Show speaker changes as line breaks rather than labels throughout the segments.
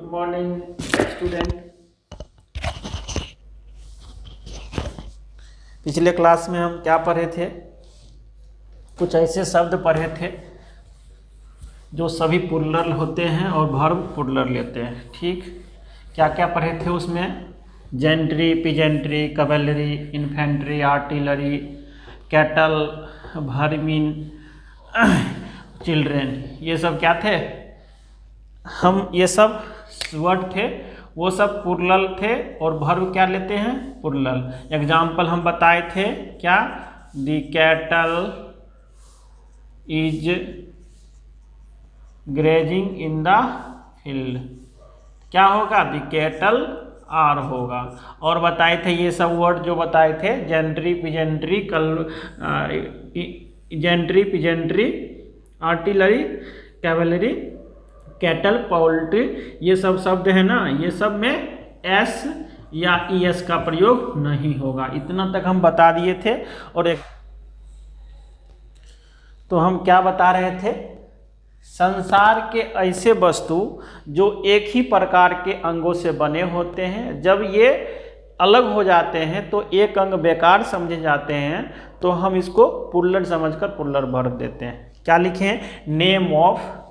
Good morning student. पिछले class में हम क्या पढ़े थे? कुछ ऐसे शब्द पढ़े थे जो सभी प्लूरल होते हैं और वर्ब प्लूरल लेते हैं। ठीक, क्या क्या पढ़े थे उसमें? Gentry, peasantry, cavalry, infantry, artillery, cattle, vermin, children, ये सब क्या थे? हम ये सब वर्ड थे, वो सब प्लूरल थे और वर्ब क्या लेते हैं? प्लूरल। एग्जाम्पल हम बताए थे क्या? The cattle is grazing in the field. क्या होगा? द कैटल आर होगा। और बताए थे ये सब वर्ड जो बताए थे, gentry, peasantry, gentry, peasantry, artillery, cavalry, cattle, poultry, ये सब शब्द है ना, ये सब में एस या ईएस का प्रयोग नहीं होगा। इतना तक हम बता दिए थे। और एक तो हम क्या बता रहे थे? संसार के ऐसे वस्तु जो एक ही प्रकार के अंगों से बने होते हैं, जब ये अलग हो जाते हैं तो एक अंग बेकार समझे जाते हैं, तो हम इसको प्लूरल समझकर प्लूरल वर्ब देते हैं। क्या लिखे हैं? Name of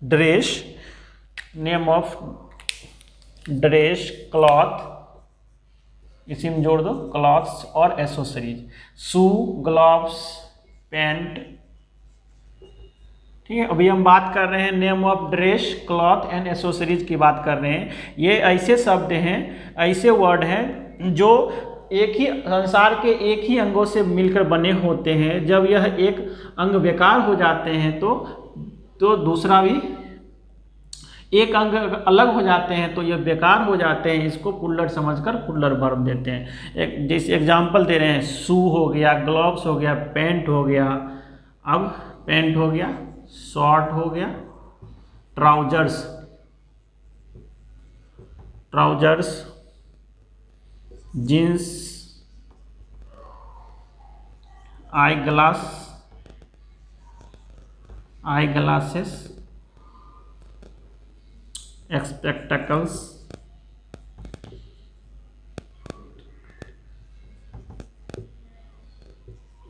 dress, name of dress, cloth, इसी में जोड़ दो क्लॉथ्स और एसोसरीज, शू, ग्लव्स, पैंट। ठीक है, अभी हम बात कर रहे हैं name of dress, cloth and accessories की बात कर रहे हैं। ये ऐसे शब्द हैं, ऐसे वर्ड हैं जो एक ही संसार के एक ही अंगों से मिलकर बने होते हैं। जब यह एक अंग बेकार हो जाते हैं तो दूसरा भी एक अंग अलग हो जाते हैं तो ये बेकार हो जाते हैं। इसको प्लूरल समझकर प्लूरल वर्ब देते हैं। एक जैसे एग्जांपल दे रहे हैं, शू हो गया, ग्लव्स हो गया, पैंट हो गया। अब पैंट हो गया, शॉर्ट हो गया, trousers, trousers, jeans, eye glass, eye glasses, spectacles,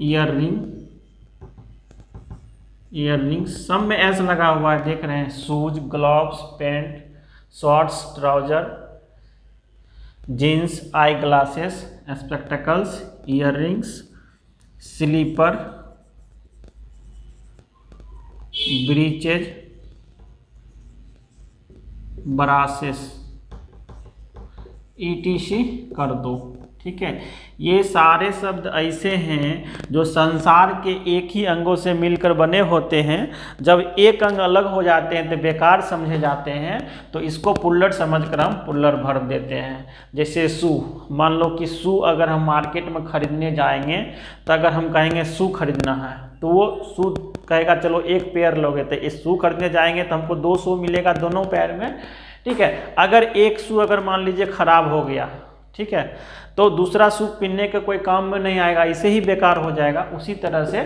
earring, earrings, सब में एस लगा हुआ है, देख रहे हैं। Shoes, gloves, pant, shorts, trouser, jeans, eye glasses, spectacles, earrings, slipper, breeches, braces, etc कर दो। ठीक है, ये सारे शब्द ऐसे हैं जो संसार के एक ही अंगों से मिलकर बने होते हैं। जब एक अंग अलग हो जाते हैं तो बेकार समझे जाते हैं, तो इसको प्लूरल समझकर हम प्लूरल वर्ब देते हैं। जैसे शू, मान लो कि शू अगर हम मार्केट में खरीदने जाएंगे, तो अगर हम कहेंगे शू खरीदना है, तो वो शू कहेगा चलो एक पेयर लोगे, तो इस शू खरीदने जाएंगे तो हमको 2 शू मिलेगा दोनों पैर में। ठीक है, अगर एक शू अगर मान लीजिए खराब हो गया, ठीक है, तो दूसरा शू पहनने के कोई काम में नहीं आएगा, इसे ही बेकार हो जाएगा। उसी तरह से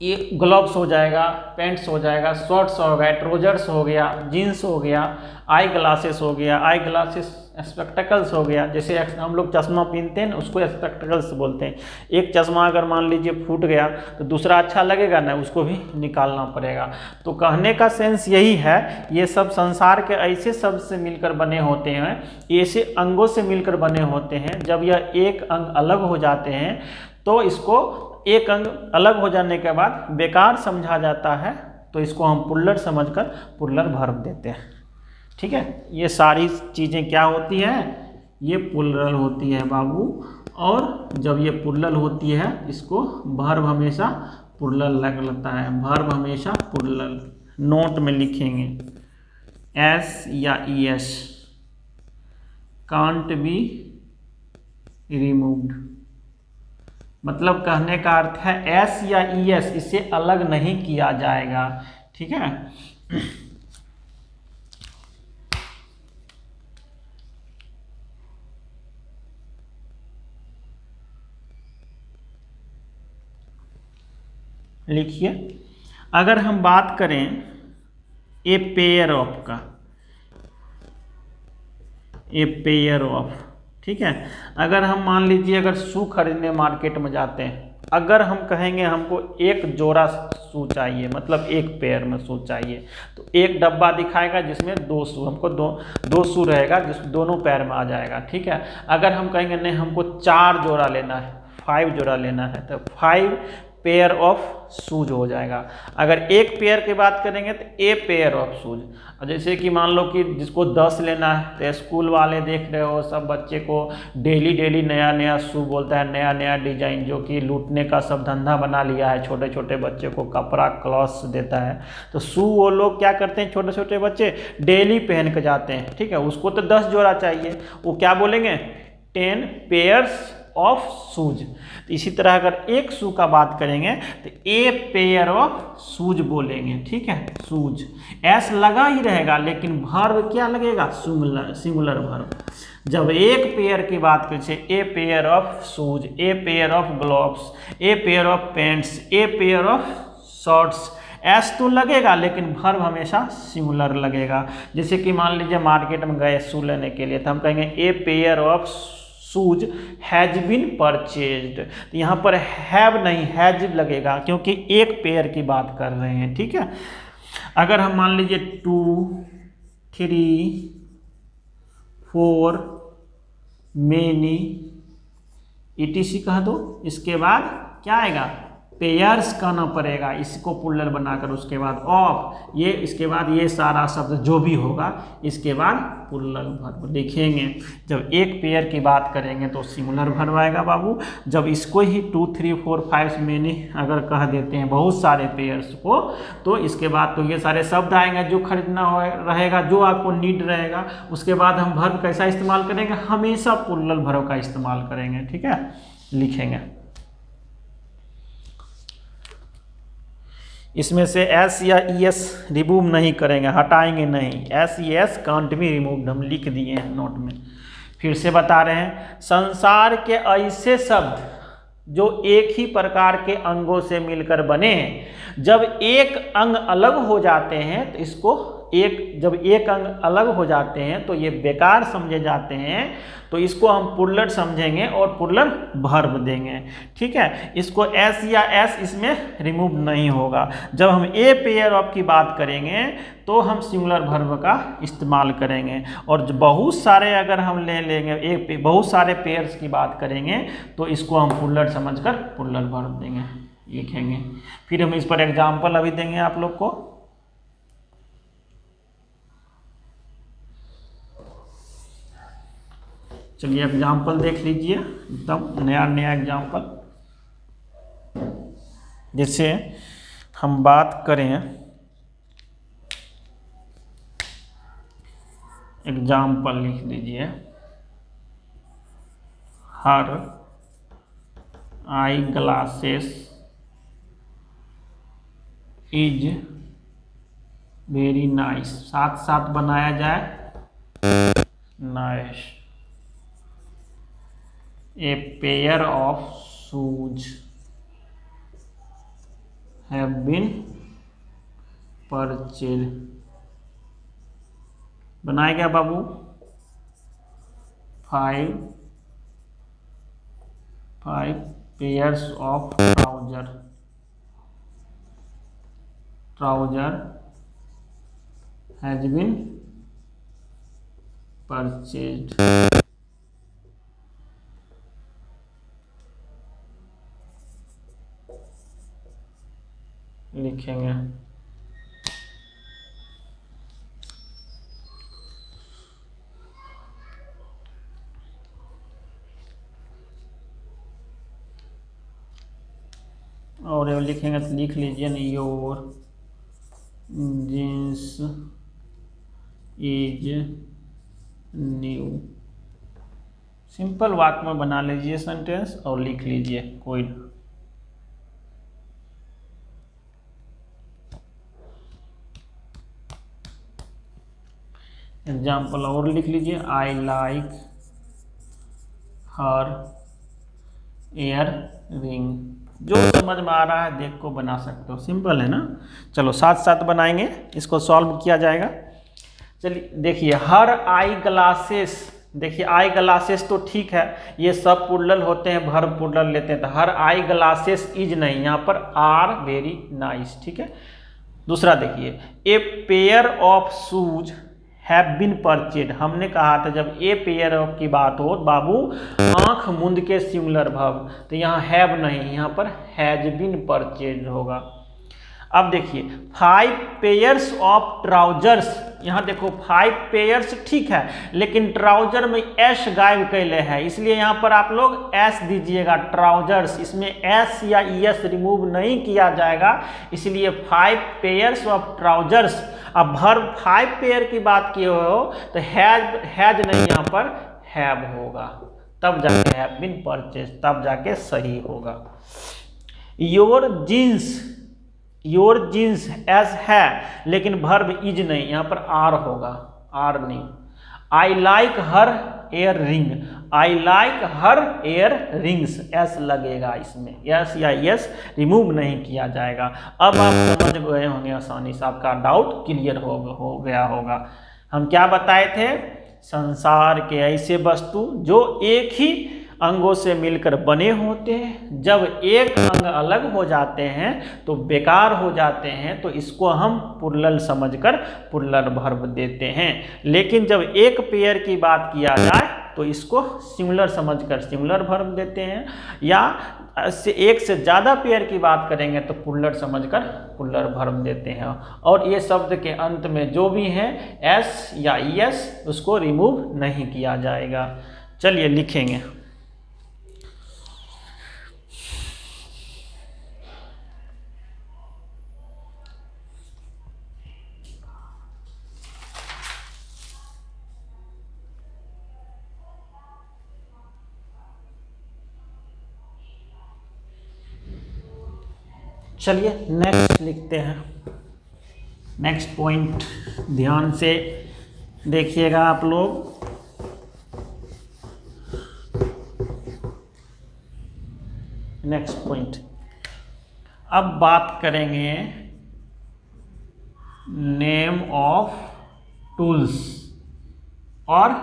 ये ग्लव्स हो जाएगा, पैंट्स हो जाएगा, शॉर्ट्स हो गया, ट्राउजर्स हो गया, जीन्स हो गया, आई ग्लासेस हो गया, आई ग्लासेस, स्पेक्टेकल्स हो गया। जैसे हम लोग चश्मा पहनते हैं ना, उसको स्पेक्टेकल्स बोलते हैं। एक चश्मा अगर मान लीजिए फूट गया तो दूसरा अच्छा लगेगा ना, उसको भी निकालना पड़ेगा। तो कहने का सेंस यही है, ये सब संसार के ऐसे शब्द से मिलकर बने होते हैं, ऐसे अंगों से मिलकर बने होते हैं। जब यह एक अंग अलग हो जाते हैं तो इसको एक अंग अलग हो जाने के बाद बेकार समझा जाता है, तो इसको हम प्लूरल समझकर प्लूरल वर्ब देते हैं। ठीक है, ये सारी चीज़ें क्या होती हैं? ये प्लूरल होती है बाबू। और जब ये प्लूरल होती है, इसको वर्ब हमेशा प्लूरल लगता है, वर्ब हमेशा प्लूरल। नोट में लिखेंगे एस या ईएस कांट बी रिमूव्ड। मतलब कहने का अर्थ है एस या ईएस, इसे अलग नहीं किया जाएगा। ठीक है, लिखिए, अगर हम बात करें ए पेयर ऑफ का, ए पेयर ऑफ, ठीक है। अगर हम मान लीजिए अगर शू खरीदने मार्केट में जाते हैं, अगर हम कहेंगे हमको एक जोड़ा शू चाहिए, मतलब एक पेयर में शू चाहिए, तो एक डब्बा दिखाएगा जिसमें 2 शू, हमको दो शू रहेगा जिस दोनों पैर में आ जाएगा, ठीक है। अगर हम कहेंगे नहीं हमको 4 जोड़ा लेना है, 5 जोड़ा लेना है, तो 5 पेयर ऑफ शूज हो जाएगा। अगर एक पेयर की बात करेंगे तो ए पेयर ऑफ शूज। जैसे कि मान लो कि जिसको 10 लेना है, तो स्कूल वाले देख रहे हो सब बच्चे को डेली नया नया शू बोलता है, नया नया डिजाइन, जो कि लूटने का सब धंधा बना लिया है। छोटे छोटे बच्चे को कपड़ा क्लॉथ्स देता है, तो शू वो लोग क्या करते हैं, छोटे छोटे बच्चे डेली पहन के जाते हैं, ठीक है। उसको तो 10 जोड़ा चाहिए, वो क्या बोलेंगे 10 पेयर्स ऑफ शूज। तो इसी तरह अगर एक शू का बात करेंगे तो ए पेयर ऑफ शूज बोलेंगे, ठीक है। शूज एस लगा ही रहेगा, लेकिन वर्ब क्या लगेगा, सिंगुलर वर्ब। जब एक पेयर की बात करें, ए pair of shoes, A pair of gloves, A pair of paints, A pair of shorts, S तो लगेगा लेकिन वर्ब हमेशा सिंगुलर लगेगा। जैसे कि मान लीजिए मार्केट में गए शू लेने के लिए, तो हम कहेंगे a pair of shoes has been purchased. तो यहाँ पर हैव नहीं हैज लगेगा, क्योंकि एक पेयर की बात कर रहे हैं, ठीक है। अगर हम मान लीजिए 2, 3, 4 मेनी etc कह दो, इसके बाद क्या आएगा, पेयर्स कहना पड़ेगा, इसको पुल्लर बनाकर, उसके बाद ऑफ, ये इसके बाद ये सारा शब्द जो भी होगा इसके बाद पुल्लर वर्ब लिखेंगे। जब एक पेयर की बात करेंगे तो सिंगुलर वर्ब आएगा बाबू। जब इसको ही 2, 3, 4, 5 मेनी अगर कह देते हैं बहुत सारे पेयर्स को, तो इसके बाद तो ये सारे शब्द आएंगे जो खरीदना रहेगा, जो आपको नीड रहेगा। उसके बाद हम वर्ब कैसा इस्तेमाल करेंगे, हमेशा पुल्लर वर्ब का इस्तेमाल करेंगे, ठीक है। लिखेंगे इसमें से एस या ई एस रिमूव नहीं करेंगे, हटाएंगे नहीं, S E S can't be removed, हम लिख दिए हैं नोट में। फिर से बता रहे हैं, संसार के ऐसे शब्द जो एक ही प्रकार के अंगों से मिलकर बने हैं, जब एक अंग अलग हो जाते हैं तो इसको जब एक अंग अलग हो जाते हैं तो ये बेकार समझे जाते हैं, तो इसको हम पुल्लर समझेंगे और पुल्लर वर्ब देंगे, ठीक है। इसको एस या एस इसमें रिमूव नहीं होगा। जब हम ए पेयर ऑफ की बात करेंगे तो हम सिंगुलर वर्ब का इस्तेमाल करेंगे, और बहुत सारे अगर हम ले लेंगे, बहुत सारे पेयर्स की बात करेंगे तो इसको हम पुल्लर समझकर पुल्लर वर्ब देंगे, लिखेंगे। फिर हम इस पर एग्जाम्पल अभी देंगे आप लोग को। चलिए एग्जाम्पल देख लीजिए, एकदम नया नया एग्जाम्पल। जैसे हम बात करें, एग्जाम्पल लिख लीजिए, her eye glasses is very nice, साथ साथ बनाया जाए, nice. A pair of shoes have been purchased। बनाएगा बाबू 5 pairs of trouser has been purchased। लिखेंगे। और लिखेंगे तो लिख लीजिए, your jeans is new. Simple वाक्य में बना लीजिए सेंटेंस और लिख लीजिए कोई। एग्जाम्पल और लिख लीजिए, I like her air ring. जो समझ में आ रहा है देख को बना सकते हो, सिंपल है ना। चलो साथ साथ बनाएंगे, इसको सॉल्व किया जाएगा। चलिए देखिए, हर आई ग्लासेस देखिए आई ग्लासेस तो ठीक है, ये सब पुल्लल होते हैं, भर पुल्लल लेते हैं, तो हर आई ग्लासेस इज नहीं, यहाँ पर आर वेरी नाइस, ठीक है। दूसरा देखिए, a pair of shoes have been purchased, हमने कहा था जब ए पेयर ऑफ की बात हो बाबू आंख मूंद के सिंगुलर वर्ब, तो यहाँ हैव नहीं, यहाँ पर हैज बीन परचेड होगा। अब देखिए 5 पेयर्स ऑफ ट्राउजर्स, यहाँ देखो 5 पेयर्स ठीक है, लेकिन ट्राउजर में एस गायब कैले है, इसलिए यहाँ पर आप लोग एस दीजिएगा ट्राउजर्स, इसमें एस या एस रिमूव नहीं किया जाएगा, इसलिए 5 पेयर्स ऑफ ट्राउजर्स। अब वर्ब 5 पेयर की बात किए हो तो हैज नहीं, यहाँ पर हैव होगा, तब जाके हैव बीन परचेज, तब जाके सही होगा। योर जीन्स एज है, लेकिन वर्ब इज नहीं, यहाँ पर आर होगा, आर नहीं। I like her air ring, I like her air rings, S लगेगा इसमें, एस या यस रिमूव नहीं किया जाएगा। अब आप समझ गए होंगे आसानी से, आपका डाउट क्लियर हो गया होगा। हम क्या बताए थे, संसार के ऐसे वस्तु जो एक ही अंगों से मिलकर बने होते हैं, जब एक अंग अलग हो जाते हैं तो बेकार हो जाते हैं, तो इसको हम पुल्लल समझकर पुल्लल वर्ब देते हैं। लेकिन जब एक पेयर की बात किया जाए तो इसको सिंगुलर समझकर सिंगुलर वर्ब देते हैं, या एक से ज़्यादा पेयर की बात करेंगे तो पुल्लर समझकर पुल्लर वर्ब देते हैं। और ये शब्द के अंत में जो भी है एस या एस उसको रिमूव नहीं किया जाएगा। चलिए लिखेंगे, चलिए नेक्स्ट लिखते हैं। नेक्स्ट पॉइंट ध्यान से देखिएगा आप लोग, नेक्स्ट पॉइंट। अब बात करेंगे नेम ऑफ टूल्स और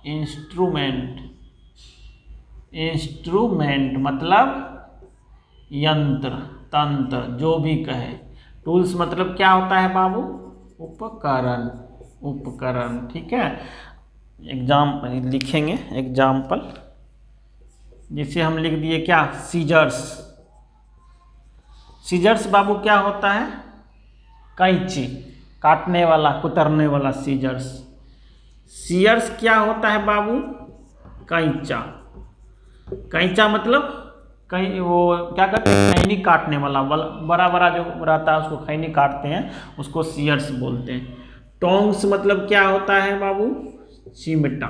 इंस्ट्रूमेंट। इंस्ट्रूमेंट मतलब यंत्र, तंत्र, जो भी कहे। टूल्स मतलब क्या होता है बाबू, उपकरण, उपकरण, ठीक है। लिखेंगे एग्जाम्पल, जिसे हम लिख दिए क्या, सीजर्स। सीजर्स बाबू क्या होता है, कैंची, काटने वाला कुतरने वाला सीजर्स। सीयर्स क्या होता है बाबू, कैंचा। कैंचा मतलब कहीं वो क्या करते हैं, खैनी काटने वाला, बड़ा बड़ा जो रहता है उसको खैनी काटते हैं, उसको सीयर्स बोलते हैं। टोंग्स मतलब क्या होता है बाबू, चिमटा,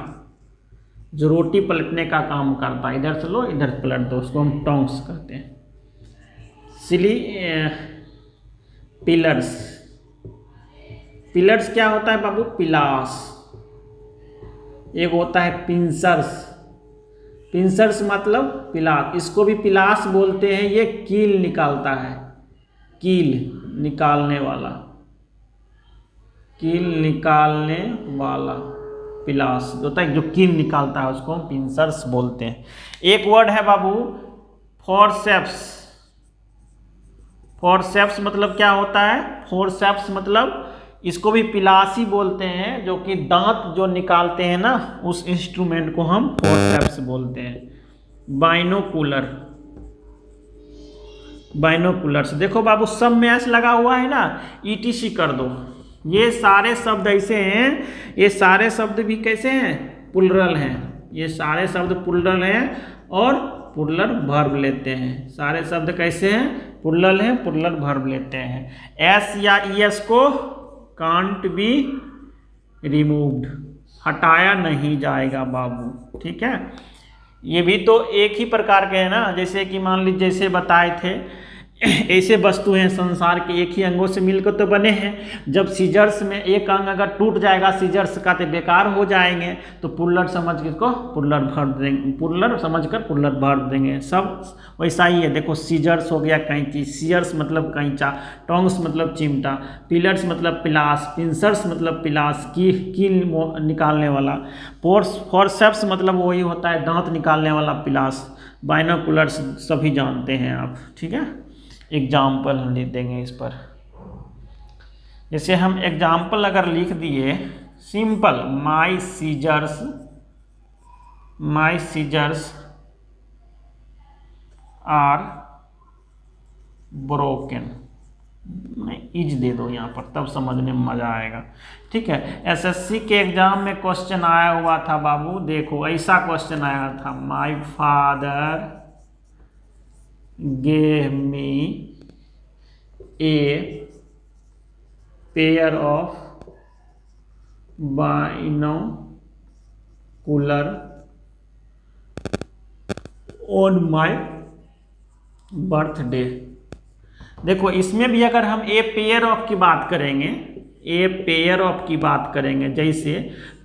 जो रोटी पलटने का काम करता है, इधर से लो इधर पलट दो, उसको हम टोंग्स कहते हैं। पिलर्स, पिलर्स क्या होता है बाबू, पिलास। एक होता है पिंसर्स, पिंसर्स मतलब पिलास, इसको भी पिलास बोलते हैं। ये कील निकालता है, कील निकालने वाला, कील निकालने वाला पिलास होता है, जो कील निकालता है उसको हम पिंसर्स बोलते हैं। एक वर्ड है बाबू फोर्सेप्स। फोर्सेप्स मतलब क्या होता है, फोर्सेप्स मतलब इसको भी पिलास ही बोलते हैं, जो कि दांत जो निकालते हैं ना, उस इंस्ट्रूमेंट को हम फोर्सेप्स बोलते हैं। बाइनोकुलर, बाइनोकुलर्स, देखो बाबू सब में एस लगा हुआ है ना, ईटीसी कर दो। ये सारे शब्द ऐसे हैं, ये सारे शब्द भी कैसे हैं, पुल्लर हैं। ये सारे शब्द पुल्लर हैं और पुल्लर वर्ब लेते हैं। सारे शब्द कैसे हैं, पुल्लर हैं, पुल्लर वर्ब लेते हैं। एस या ईएस को कांट बी रिमूव्ड, हटाया नहीं जाएगा बाबू, ठीक है। ये भी तो एक ही प्रकार के हैं ना, जैसे कि मान लीजिए जैसे बताए थे ऐसे वस्तु हैं संसार के एक ही अंगों से मिलकर तो बने हैं। जब सीजर्स में एक अंग अगर टूट जाएगा सीजर्स का तो बेकार हो जाएंगे, तो पुल्लर समझ के इसको पुल्लर भर देंगे, पुल्लर समझ कर पुल्लर भर देंगे। सब वैसा ही है। देखो सीजर्स हो गया कैंची, सीजर्स मतलब कैंचा, टोंग्स मतलब चिमटा, पिलर्स मतलब पिलास, पिंसर्स मतलब पिलास कील निकालने वाला, फोर्सेप्स मतलब वही होता है दांत निकालने वाला पिलास, बाइनोकुलर्स सभी जानते हैं आप। ठीक है, एग्जाम्पल हम लिख देंगे इस पर। जैसे हम एग्जाम्पल अगर लिख दिए simple, my scissors are broken, is दे दो यहाँ पर, तब समझने में मजा आएगा। ठीक है, एसएससी के एग्जाम में क्वेश्चन आया हुआ था बाबू, देखो ऐसा क्वेश्चन आया था, my father gave me a pair of binocular on my birthday। देखो इसमें भी अगर हम ए पेयर ऑफ की बात करेंगे, ए पेयर ऑफ की बात करेंगे जैसे,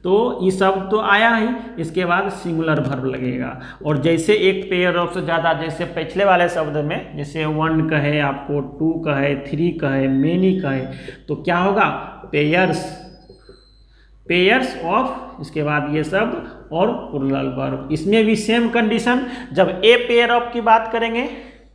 तो ये सब तो आया ही, इसके बाद सिंगुलर वर्ब लगेगा। और जैसे एक पेयर ऑफ से ज़्यादा, जैसे पिछले वाले शब्द में जैसे 1 कहे आपको, 2 कहे, 3 कहे, मेनी कहे, तो क्या होगा पेयर्स ऑफ, इसके बाद ये शब्द और प्लूरल वर्ब। इसमें भी सेम कंडीशन, जब ए पेयर ऑफ की बात करेंगे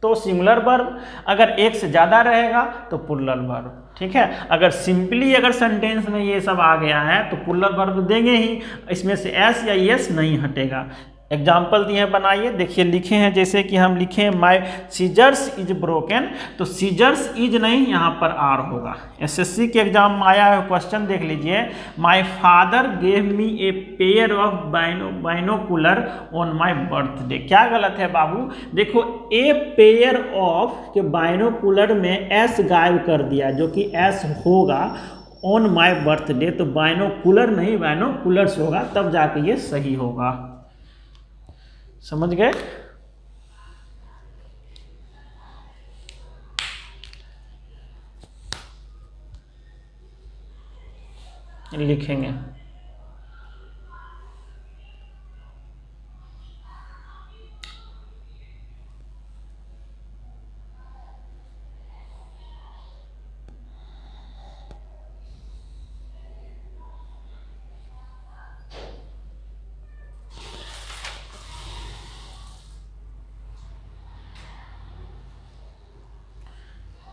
तो सिंगुलर वर्ब, अगर एक से ज़्यादा रहेगा तो प्लूरल वर्ब। ठीक है, अगर सिंपली अगर सेंटेंस में ये सब आ गया है तो प्लूरल वर्ब देंगे ही, इसमें से एस या यस नहीं हटेगा। एग्जाम्पल दिए बनाइए, देखिए लिखे हैं, जैसे कि हम लिखे माई सीजर्स इज ब्रोकन, तो सीजर्स इज नहीं, यहाँ पर आर होगा। एसएससी के एग्जाम में आया है क्वेश्चन, देख लीजिए, my father gave me A pair of binocular on my birthday. क्या गलत है बाबू? देखो ए पेयर ऑफ के बाइनोकुलर में एस गायब कर दिया, जो कि एस होगा ऑन माई बर्थडे, तो बाइनोकुलर नहीं बाइनोकुलर्स होगा, तब जाके ये सही होगा। समझ गए? लिखेंगे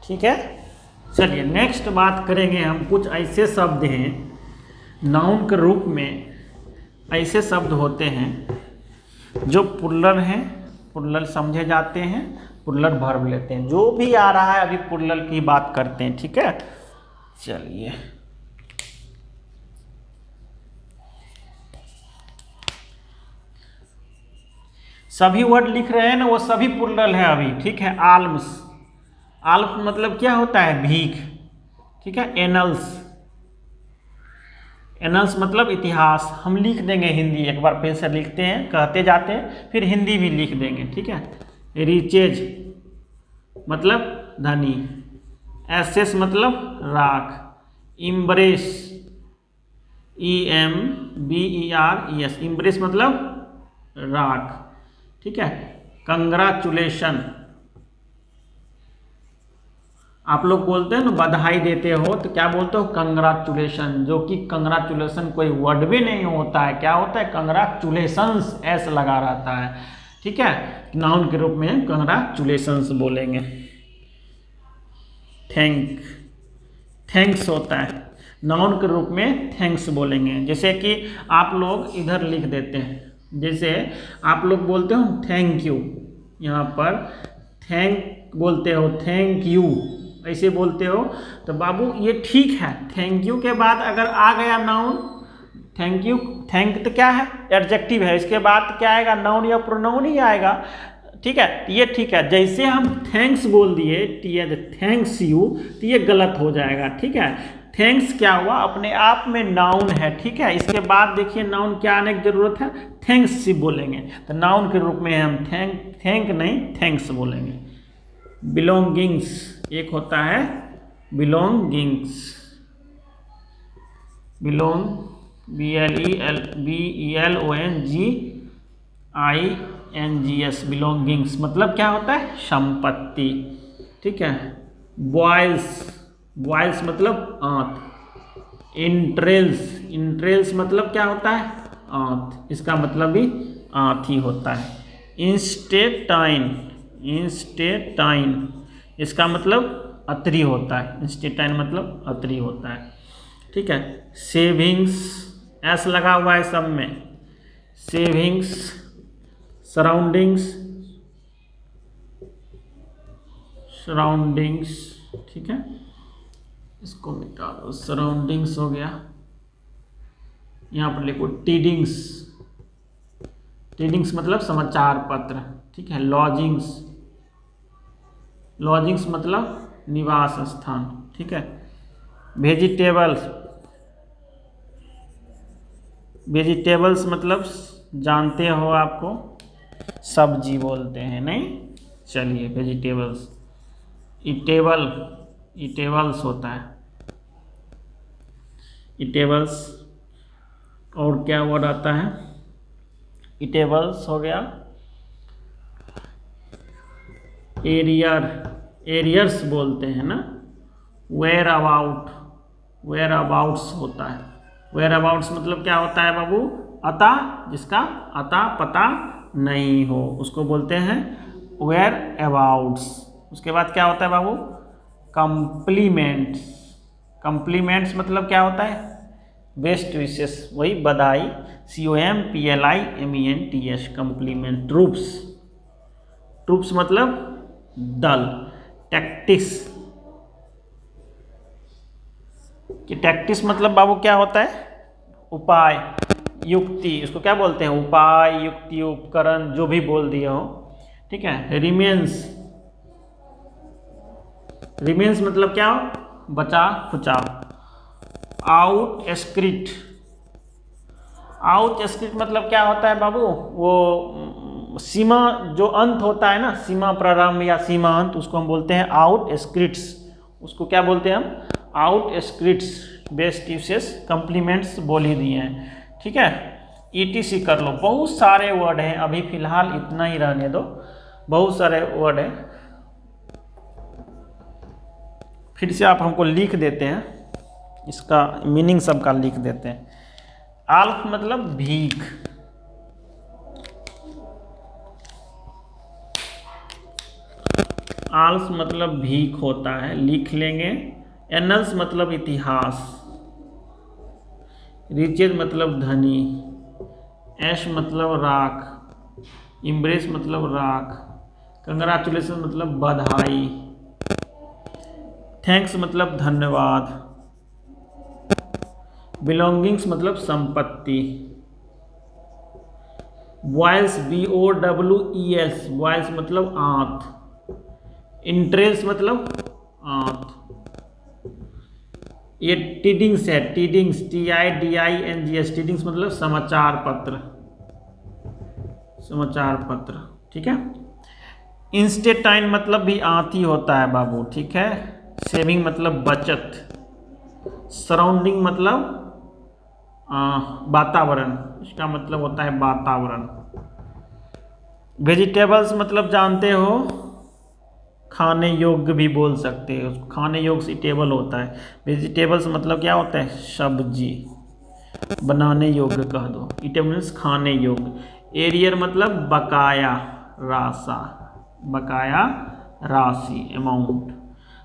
ठीक है। चलिए नेक्स्ट बात करेंगे हम, कुछ ऐसे शब्द हैं नाउन के रूप में, ऐसे शब्द होते हैं जो प्लूरल हैं, प्लूरल समझे जाते हैं, प्लूरल वर्ब लेते हैं। जो भी आ रहा है अभी प्लूरल की बात करते हैं। ठीक है, चलिए सभी वर्ड लिख रहे हैं ना, वो सभी प्लूरल है अभी। ठीक है, आल्म्स, आल्फ मतलब क्या होता है? भीख। ठीक है, एनल्स, एनल्स मतलब इतिहास। हम लिख देंगे हिंदी, एक बार फिर से लिखते हैं, कहते जाते हैं, फिर हिंदी भी लिख देंगे। ठीक है, रिचेज मतलब धनी, एसेस मतलब राख, इम्ब्रेस EMBERES, इम्ब्रेस मतलब राख। ठीक है, कंग्रेचुलेशन, आप लोग बोलते हैं ना बधाई देते हो, तो क्या बोलते हो? कंग्रेचुलेशन, जो कि कंग्रेचुलेशन कोई वर्ड भी नहीं होता है, क्या होता है? कंग्रेचुलेशंस, एस लगा रहता है। ठीक है, नाउन के रूप में कंग्रेचुलेशंस बोलेंगे। थैंक्स होता है, नाउन के रूप में थैंक्स बोलेंगे। जैसे कि आप लोग इधर लिख देते हैं, जैसे आप लोग बोलते हो थैंक यू, यहाँ पर थैंक बोलते हो, थैंक यू ऐसे बोलते हो, तो बाबू ये ठीक है। थैंक यू के बाद अगर आ गया नाउन, थैंक यू, थैंक तो क्या है? एडजेक्टिव है, इसके बाद क्या आएगा? नाउन या प्रोनाउन ही आएगा। ठीक है, ये ठीक है। जैसे हम थैंक्स बोल दिए, थैंक्स यू, तो ये गलत हो जाएगा। ठीक है, थैंक्स क्या हुआ? अपने आप में नाउन है। ठीक है, इसके बाद देखिए नाउन क्या आने की जरूरत है? थैंक्स ही बोलेंगे, तो नाउन के रूप में हम थैंक नहीं थैंक्स बोलेंगे। बिलोंगिंग्स, एक होता है बिलोंगिंग्स, बिलोंग BLONGINGS, बिलोंगिंग्स मतलब क्या होता है, संपत्ति। ठीक है। बॉयल्स, बॉयल्स मतलब आंत। इंट्रेल्स, इंट्रेल्स मतलब क्या होता है, आंत, इसका मतलब भी आंत ही होता है। इंस्टेटाइन, इंस्टेटाइन इसका मतलब अतरी होता है, इंस्टेटाइन मतलब अतरी होता है। ठीक है। सेविंग्स, एस लगा हुआ है सब में, सेविंग्स, सराउंडिंग्स, सराउंडिंग्स, ठीक है, इसको मिटा दो, सराउंडिंग्स हो गया। यहाँ पर लिखो टीडिंग्स, टीडिंग्स मतलब समाचार पत्र। ठीक है। लॉजिंग्स, लॉजिंग्स मतलब निवास स्थान। ठीक है। वेजिटेबल्स, वेजिटेबल्स मतलब जानते हो आपको, सब्जी बोलते हैं नहीं, चलिए वेजिटेबल्स। इटेबल, इटेबल्स होता है, इटेबल्स। और क्या वर्ड आता है, इटेबल्स हो गया। एरियर, एरियर्स बोलते हैं ना। वेयर अबाउट, वेयर अबाउट्स होता है। वेयर अबाउट्स मतलब क्या होता है बाबू, अता, जिसका अता पता नहीं हो उसको बोलते हैं वेयर अबाउट्स। उसके बाद क्या होता है बाबू, कम्प्लीमेंट्स, कम्प्लीमेंट्स मतलब क्या होता है, बेस्ट विशेस, वही बधाई, COMPLIMENTS, कम्प्लीमेंट। ट्रूप्स, ट्रूप्स मतलब दल। टैक्टिक्स, कि टैक्टिक्स मतलब बाबू क्या होता है, उपाय, युक्ति, इसको क्या बोलते हैं, उपाय, युक्ति, उपकरण, जो भी बोल दिए हो। ठीक है। रिमेन्स, रिमेन्स मतलब क्या हो, बचा खुचा। आउट स्क्रिट, आउट स्क्रिट मतलब क्या होता है बाबू, वो सीमा जो अंत होता है ना, सीमा प्रारंभ या सीमा अंत, उसको हम बोलते हैं आउट स्क्रिट्स। उसको क्या बोलते हैं हम, आउट स्क्रिट्स। बेस्ट यूसेस, कम्प्लीमेंट्स बोल ही दिए हैं। ठीक है। ETC कर लो, बहुत सारे वर्ड हैं, अभी फिलहाल इतना ही रहने दो, बहुत सारे वर्ड हैं। फिर से आप हमको लिख देते हैं, इसका मीनिंग सबका लिख देते हैं। आल्फ मतलब भीख, आल्स मतलब भीख होता है, लिख लेंगे। एनल्स मतलब इतिहास। रिचेज मतलब धनी। ऐश मतलब राख। इम्ब्रेस मतलब राख। कंग्रेचुलेशन मतलब बधाई। थैंक्स मतलब धन्यवाद। बिलोंगिंग्स मतलब संपत्ति। बॉयल्स, BOWES, बॉयल्स मतलब आंत। इंट्रेल्स मतलब आंत। ये टीडिंग्स है, टीडिंग्स, TIDINGS, टीडिंग्स मतलब समाचार पत्र, समाचार पत्र। ठीक है। इंस्टेटाइन मतलब भी आंत ही होता है बाबू। ठीक है। सेविंग मतलब बचत। सराउंडिंग मतलब वातावरण, इसका मतलब होता है वातावरण। वेजिटेबल्स मतलब जानते हो, खाने योग्य भी बोल सकते हो, खाने योग्य से टेबल होता है। वेजिटेबल्स मतलब क्या होता है, सब्जी, बनाने योग्य कह दो। इटेबल्स खाने योग्य। एरियर मतलब बकाया राशा, बकाया राशि, अमाउंट।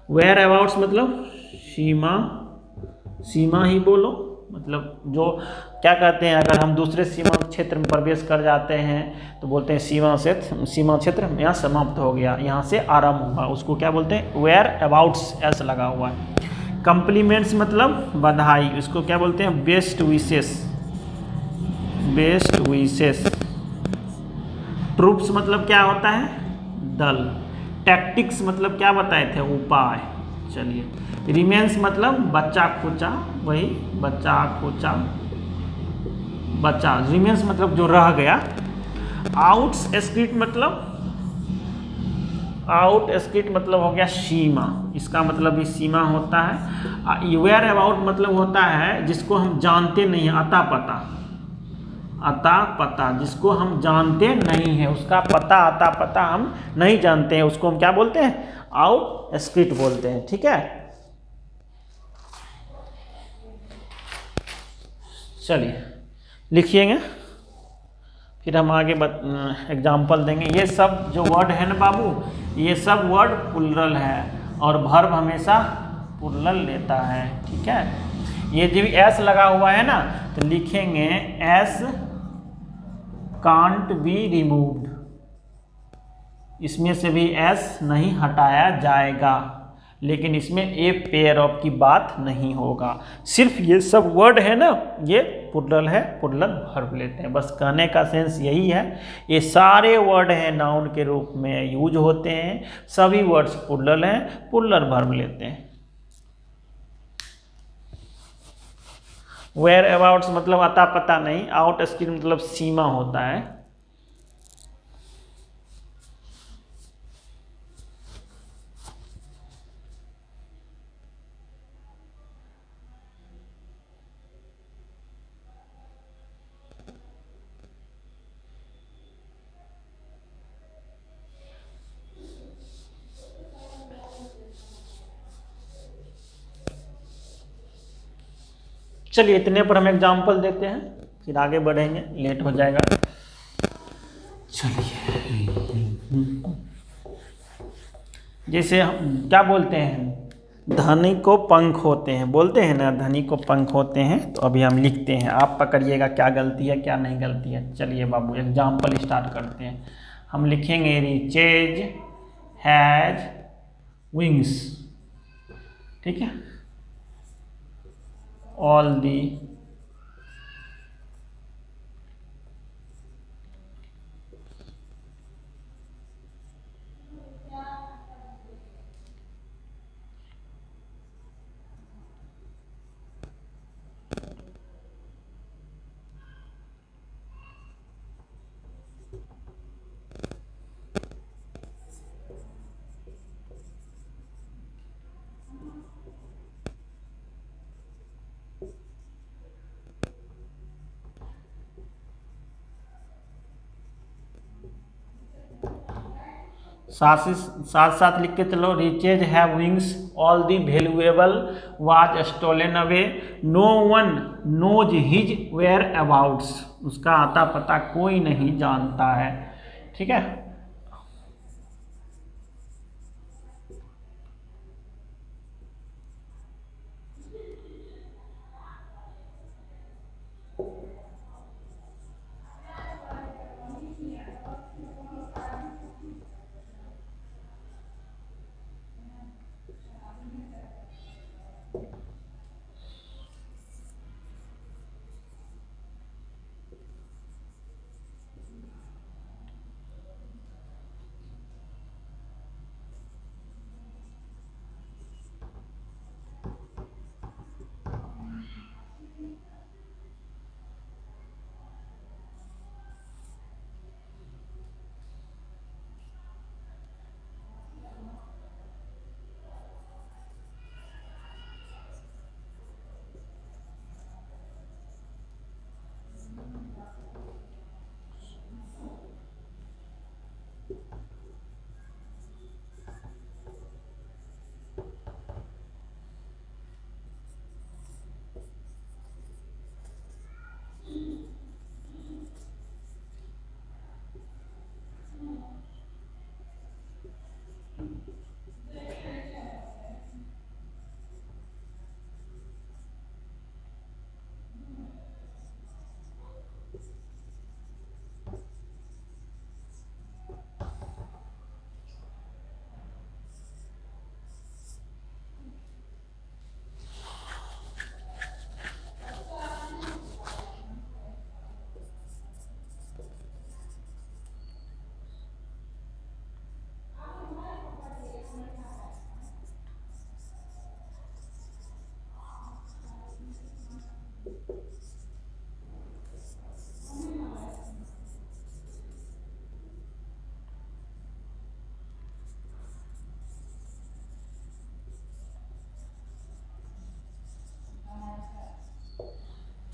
वेयर अबाउट्स मतलब सीमा, सीमा ही बोलो, मतलब जो क्या कहते हैं, अगर हम दूसरे सीमा क्षेत्र में प्रवेश कर जाते हैं तो बोलते हैं सीमा क्षेत्र, सीमा क्षेत्र यहाँ समाप्त हो गया, यहाँ से आरंभ हुआ, उसको क्या बोलते हैं, वेयर अबाउट्स, एस लगा हुआ है। कम्प्लीमेंट्स मतलब बधाई, उसको क्या बोलते हैं, best wishes, best wishes. Troops मतलब क्या होता है, दल। टैक्टिक्स मतलब क्या बताए थे, उपाय। चलिए। रिमेन्स मतलब बच्चा खोचा, वही बच्चा खोचा, बच्चा। रिमेन्स मतलब जो रह गया। आउट्स स्क्रिट मतलब आउट स्किट मतलब हो गया सीमा, इसका मतलब भी सीमा होता है। वेयर अबाउट मतलब होता है जिसको हम जानते नहीं हैं, अता पता, अता पता जिसको हम जानते नहीं हैं, उसका पता अता पता हम नहीं जानते हैं, उसको हम क्या बोलते हैं, आउट स्किट बोलते हैं। ठीक है, चलिए लिखिएगा, फिर हम आगे एग्जाम्पल देंगे। ये सब जो वर्ड है ना बाबू, ये सब वर्ड प्लुरल है और वर्ब हमेशा प्लुरल लेता है। ठीक है, ये जो एस लगा हुआ है ना, तो लिखेंगे एस कांट बी रिमूव्ड, इसमें से भी एस नहीं हटाया जाएगा, लेकिन इसमें ए पेयर ऑफ की बात नहीं होगा। सिर्फ ये सब वर्ड है ना, ये प्लुरल है, प्लुरल वर्ब लेते हैं। बस कहने का सेंस यही है, ये सारे वर्ड हैं नाउन के रूप में यूज होते हैं, सभी वर्ड्स प्लुरल हैं, प्लुरल वर्ब लेते हैं। वेयर अबाउट्स मतलब अता पता नहीं, आउट स्किट मतलब सीमा होता है। चलिए इतने पर हम एग्जाम्पल देते हैं, फिर आगे बढ़ेंगे, लेट हो जाएगा। चलिए, जैसे हम क्या बोलते हैं, धनी को पंख होते हैं, बोलते हैं ना, धनी को पंख होते हैं। तो अभी हम लिखते हैं, आप पकड़िएगा क्या गलती है क्या नहीं गलती है। चलिए बाबू एग्जाम्पल स्टार्ट करते हैं। हम लिखेंगे रिचेज हैज विंग्स। ठीक है, ऑल दी साथ साथ लिख के चलो, riches have wings, all the valuable was stolen away, no one knows his whereabouts, उसका आता पता कोई नहीं जानता है। ठीक है,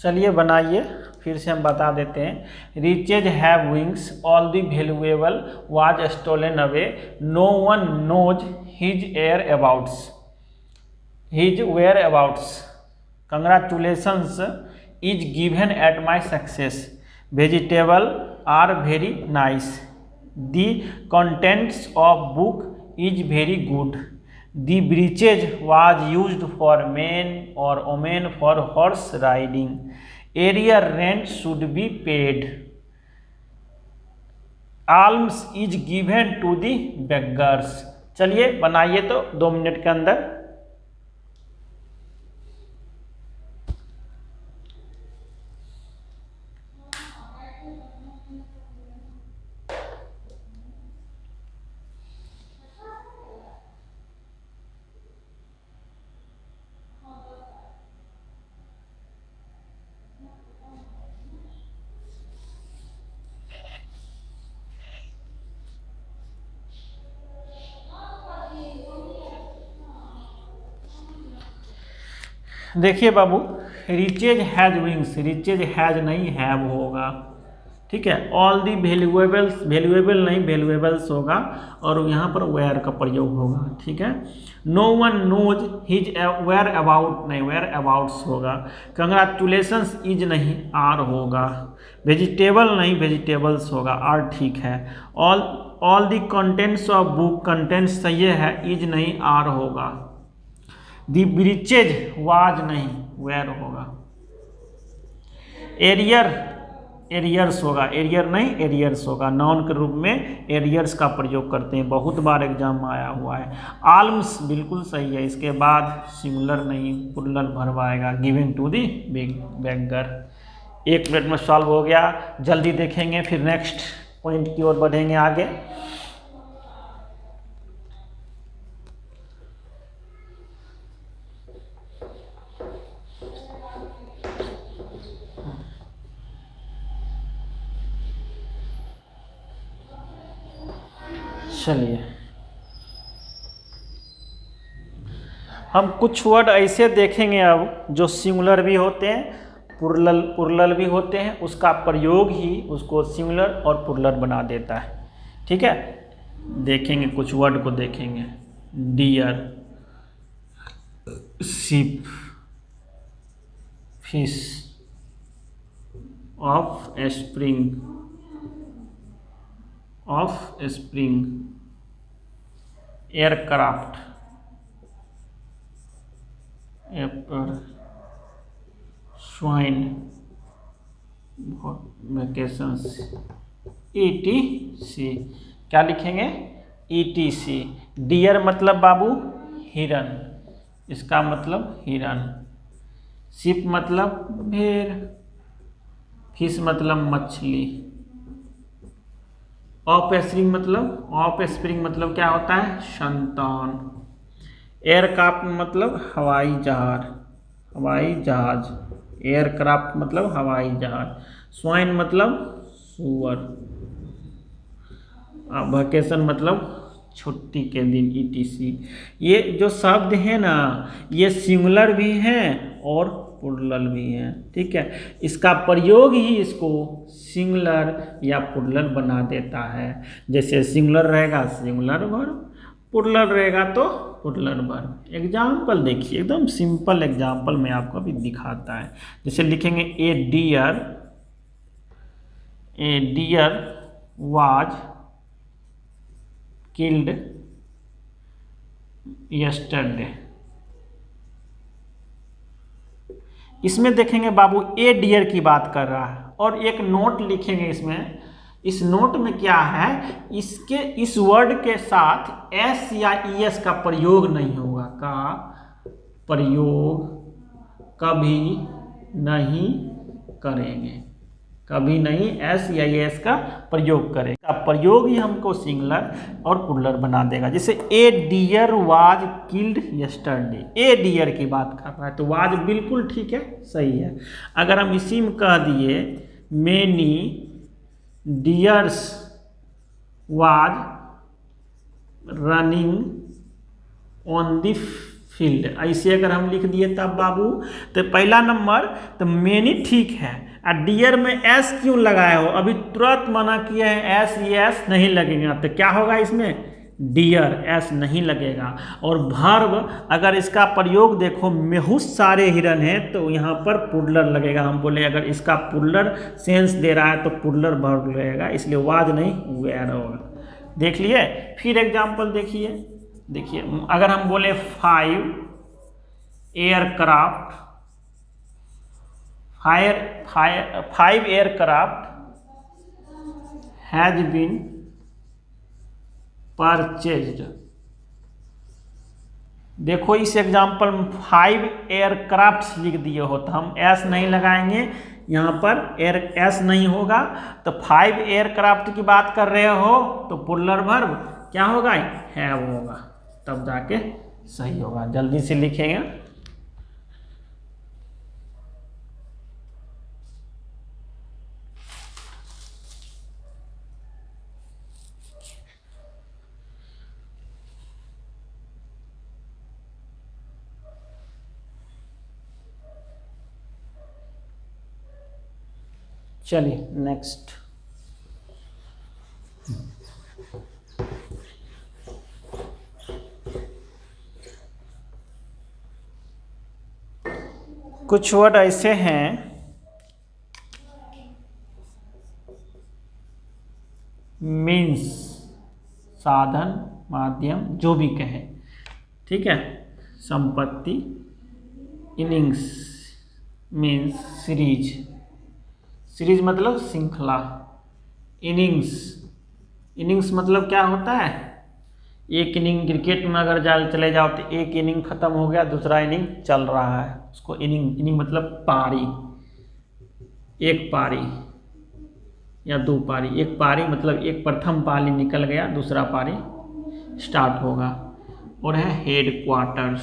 चलिए बनाइए, फिर से हम बता देते हैं। Riches have wings, all the valuable was stolen away, no one knows his whereabouts, his whereabouts, congratulations is given at my success, vegetable are very nice, the contents of book is very good, the breeches was used for men or women for horse riding, arrear rent should be paid, alms is given to the beggars. चलिए बनाइए तो 2 minute के अंदर। देखिए बाबू, riches has wings, riches has नहीं have होगा, ठीक है। ऑल दी वैल्यूएबल्स, वैल्यूएबल नहीं वैल्यूएबल्स होगा, और यहाँ पर वेयर का प्रयोग होगा, ठीक है। No one knows his whereabout नहीं वेयर अबाउट्स होगा, कंग्रेचुलेशंस इज नहीं आर होगा, वेजिटेबल नहीं वेजिटेबल्स होगा, आर ठीक है। All the contents of book, contents सही है, इज नहीं आर होगा। दी ब्रीचेज वाज नहीं वेयर होगा। एरियर, एरियर्स होगा, एरियर नहीं एरियर्स होगा, नाउन के रूप में एरियर्स का प्रयोग करते हैं, बहुत बार एग्जाम में आया हुआ है। आल्म्स बिल्कुल सही है, इसके बाद सिंगुलर नहीं प्लूरल वर्ब आएगा, given to the beggar. 1 minute में सॉल्व हो गया। जल्दी देखेंगे, फिर नेक्स्ट पॉइंट की ओर बढ़ेंगे आगे। चलिए, हम कुछ वर्ड ऐसे देखेंगे अब जो सिंगुलर भी होते हैं, प्लूरल भी होते हैं, उसका प्रयोग ही उसको सिंगुलर और प्लूरल बना देता है, ठीक है। देखेंगे, कुछ वर्ड को देखेंगे। Deer, ship, fish, offspring, offspring, aircraft, apple, swine, vacations, ETC। क्या लिखेंगे? ETC। डियर मतलब बाबू हिरन, इसका मतलब हिरन। शिप मतलब भेड़, फिश मतलब मछली। ऑफ स्प्रिंग मतलब क्या होता है? संतान। एयरक्राफ्ट मतलब हवाई जहाज। एयरक्राफ्ट मतलब हवाई जहाज। स्वाइन मतलब सुअर। वेकेशन मतलब छुट्टी के दिन, ETC। ये जो शब्द है ना, ये सिंगुलर भी हैं और प्लूरल भी हैं, ठीक है। इसका प्रयोग ही इसको सिंगुलर या प्लूरल बना देता है। जैसे सिंगुलर रहेगा सिंगुलर वर्ब, प्लूरल रहेगा तो प्लूरल वर्ब। एग्जाम्पल देखिए, एकदम सिंपल एग्जाम्पल में आपको अभी दिखाता है। जैसे लिखेंगे ए डियर वाज किल्ड यस्टरडे। इसमें देखेंगे बाबू ए डियर की बात कर रहा है, और एक नोट लिखेंगे इसमें। इस नोट में क्या है, इस वर्ड के साथ एस या ES का प्रयोग नहीं होगा, का प्रयोग कभी नहीं करेंगे, कभी नहीं एस या ES का प्रयोग करेगा। प्रयोग ही हमको सिंगुलर और प्लूरल बना देगा। जैसे a deer was killed yesterday, a deer की बात कर रहा है तो वाज बिल्कुल ठीक है, सही है। अगर हम इसी में कह दिए many dears was running on the field. ऐसे अगर हम लिख दिए तब बाबू, तो पहला नंबर तो मेनी ठीक है, और डियर में एस क्यों लगाए हो, अभी तुरंत मना किया है एस, ये एस नहीं लगेगा, तो क्या होगा इसमें डियर, एस नहीं लगेगा। और भर्ब अगर इसका प्रयोग देखो बहुत सारे हिरन हैं तो यहाँ पर पुरलर लगेगा। हम बोले अगर इसका पुरलर सेंस दे रहा है तो पुरलर भर्ब लगेगा, इसलिए वाज नहीं वेयर होगा। देख लिए। फिर एग्जाम्पल देखिए, देखिए अगर हम बोले 5 aircraft, 5 aircraft has been purchased. देखो इस एग्जाम्पल में 5 एयरक्राफ्ट लिख दिए हो तो हम एस नहीं लगाएंगे, यहाँ पर एस नहीं होगा, तो 5 एयरक्राफ्ट की बात कर रहे हो तो पुरलर वर्ब क्या होगा, हैव होगा, तब जाके सही होगा। जल्दी से लिखेंगे। चलिए नेक्स्ट। कुछ वर्ड ऐसे हैं मीन्स, साधन, माध्यम, जो भी कहें, ठीक है। संपत्ति, इनिंग्स मीन्स सीरीज, सीरीज मतलब श्रृंखला। इनिंग्स मतलब क्या होता है, एक इनिंग क्रिकेट में अगर चले जाओ तो एक इनिंग खत्म हो गया, दूसरा इनिंग चल रहा है, उसको इनिंग मतलब पारी, एक पारी या 2 पारी। एक पारी मतलब एक प्रथम पारी निकल गया, दूसरा पारी स्टार्ट होगा। और है head quarters,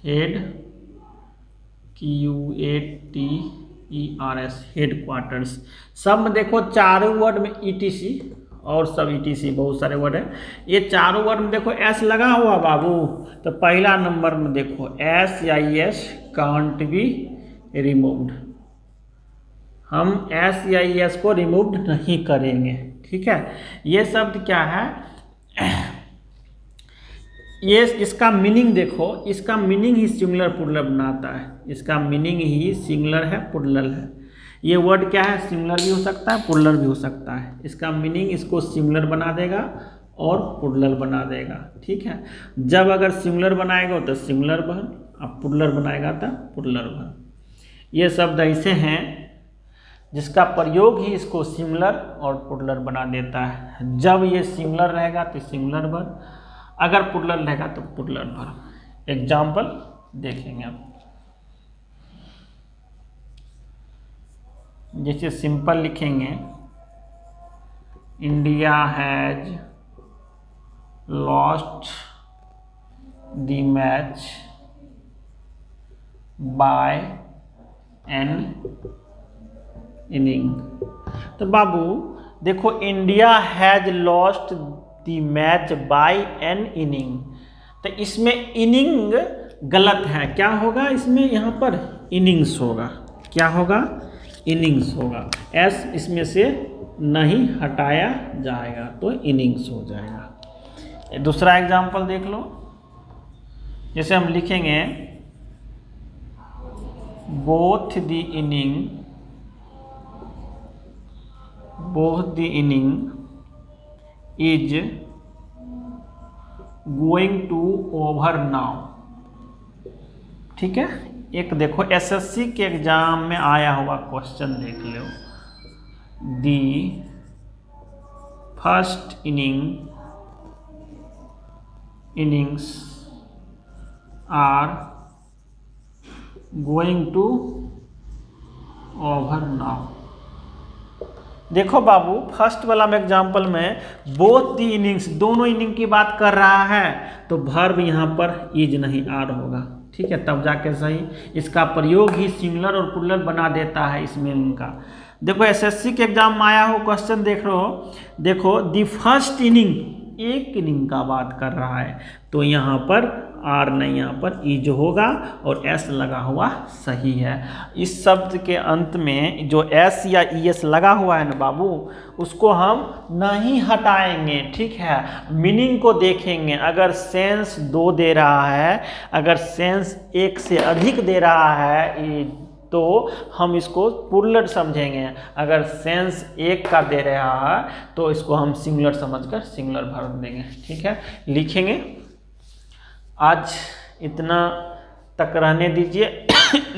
head QUATERS, head quarters. सब में देखो चारों वर्ड में ETC और सब ETC, बहुत सारे वर्ड है। ये चारों वर्ड में देखो एस लगा हुआ बाबू, तो पहला नंबर में देखो एस या ES कांट बी रिमूव्ड, हम एस या ES को रिमूव नहीं करेंगे, ठीक है। ये शब्द क्या है, ये इसका मीनिंग देखो, इसका मीनिंग ही सिंगुलर पुरलर बनाता है, इसका मीनिंग ही सिंगुलर है पुरलर है। ये वर्ड क्या है, सिंगुलर भी हो सकता है पुरलर भी हो सकता है, इसका मीनिंग इसको सिंगुलर बना देगा और पुरलर बना देगा, ठीक है। जब अगर सिंगुलर बनाएगा तो सिंगुलर वर्ब, अब पुरलर बनाएगा तो पुरलर वर्ब। ये शब्द ऐसे हैं जिसका प्रयोग ही इसको सिंगुलर और पुरलर बना देता है। जब ये सिंगुलर रहेगा तो सिंगुलर वर्ब, अगर पुरलर रहेगा तो पुरलर वर्ब। एग्जाम्पल देखेंगे अब, जैसे सिंपल लिखेंगे, India has lost the match by N inning. तो बाबू देखो, India has lost the match by N inning, तो इसमें इनिंग गलत है, क्या होगा इसमें, यहाँ पर इनिंग्स होगा, क्या होगा, इनिंग्स होगा। एस इसमें से नहीं हटाया जाएगा तो इनिंग्स हो जाएगा। दूसरा एग्जाम्पल देख लो, जैसे हम लिखेंगे both the inning is going to over now, ठीक है। एक देखो SSC के एग्जाम में आया हुआ क्वेश्चन देख लो, the first innings are going to over now. देखो बाबू, फर्स्ट वाला में एग्जाम्पल में बोथ दी इनिंग्स, दोनों इनिंग की बात कर रहा है, तो वर्ब यहाँ पर इज नहीं आर होगा, ठीक है, तब जाके सही। इसका प्रयोग ही सिंगुलर और पुरलर बना देता है इसमें इनका। देखो SSC के एग्जाम में आया हो क्वेश्चन देख रहे हो, देखो दी फर्स्ट इनिंग, एक इनिंग का बात कर रहा है, तो यहाँ पर आर नहीं, यहाँ पर ई जो होगा और एस लगा हुआ सही है। इस शब्द के अंत में जो एस या ई एस लगा हुआ है ना बाबू, उसको हम नहीं हटाएंगे, ठीक है। मीनिंग को देखेंगे, अगर सेंस 2 दे रहा है, अगर सेंस 1 से अधिक दे रहा है तो हम इसको प्लूरल समझेंगे, अगर सेंस 1 का दे रहा है तो इसको हम सिंगुलर समझकर सिंगुलर भर देंगे, ठीक है, लिखेंगे। आज इतना तक रहने दीजिए।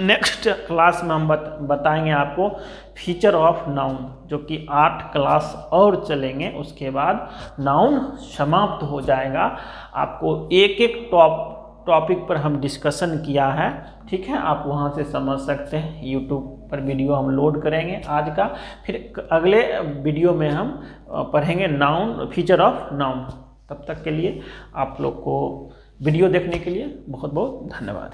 नेक्स्ट क्लास में हम बताएंगे आपको फीचर ऑफ नाउन, जो कि 8 क्लास और चलेंगे, उसके बाद नाउन समाप्त हो जाएगा। आपको एक एक टॉपिक पर हम डिस्कशन किया है, ठीक है, आप वहाँ से समझ सकते हैं। यूट्यूब पर वीडियो हम लोड करेंगे आज का, फिर अगले वीडियो में हम पढ़ेंगे नाउन, फीचर ऑफ नाउन। तब तक के लिए आप लोग को वीडियो देखने के लिए बहुत बहुत धन्यवाद।